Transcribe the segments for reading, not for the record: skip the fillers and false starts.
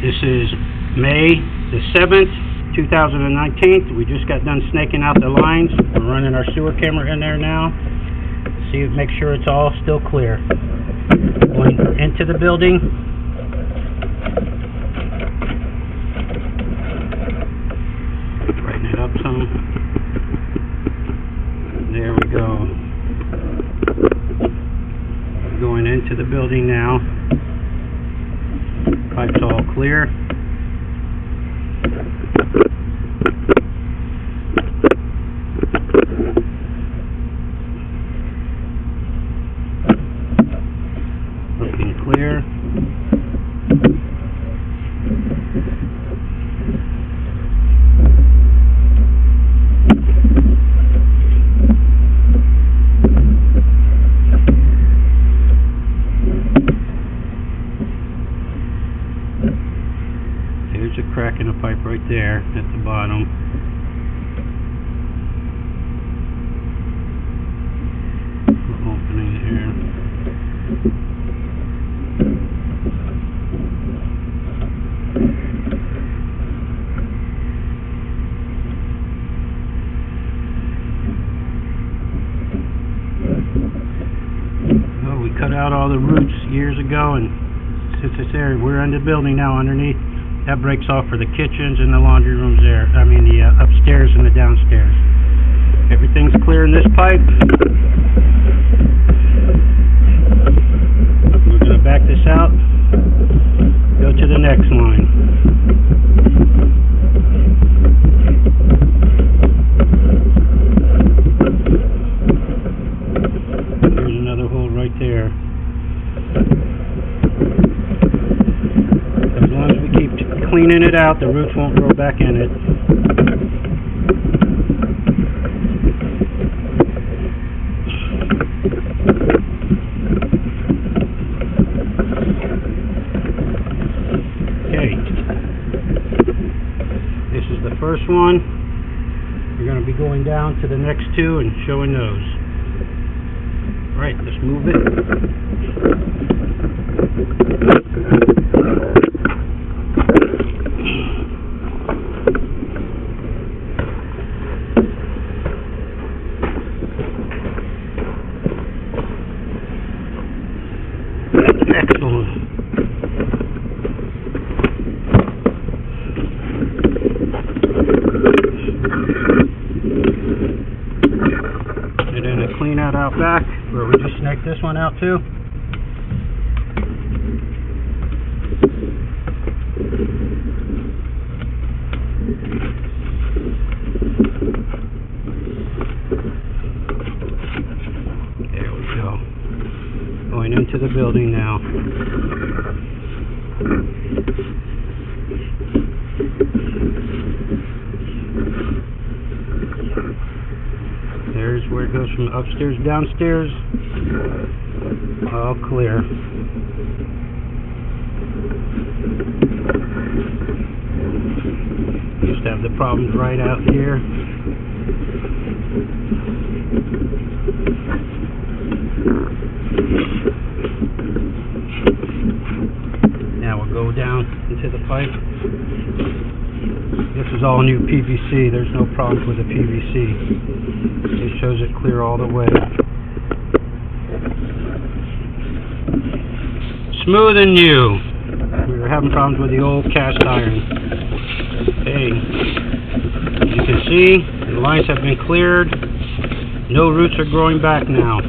This is May the 7th, 2019. We just got done snaking out the lines. We're running our sewer camera in there now. See, make sure it's all still clear. Going into the building. Brighten it up some. There we go. Going into the building now. Pipe's all clear. Looking clear. There's a crack in the pipe right there at the bottom. We're opening here. Oh, we cut out all the roots years ago, and since it's there, we're in the building now underneath. That breaks off for the kitchens and the laundry rooms there. I mean the upstairs and the downstairs. Everything's clear in this pipe. We're going to back this out. Go to the next line. There's another hole right there. As long as we keep cleaning it out, the roots won't grow back in it. Okay. This is the first one. We're going to be going down to the next two and showing those. Alright, let's move it. Excellent. And then a clean out back where we just snaked this one out too. There we go. Going into the building now. There's where it goes from upstairs to downstairs. All clear. Used to have the problems right out here. Now we'll go down into the pipe. This is all new PVC. There's no problems with the PVC. It shows it clear all the way. Smooth and new. We were having problems with the old cast iron. Hey, as you can see, the lines have been cleared. No roots are growing back now.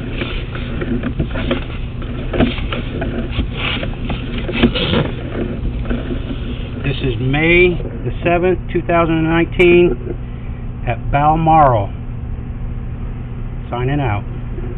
This is May the 7th, 2019 at Balmoral. Signing out.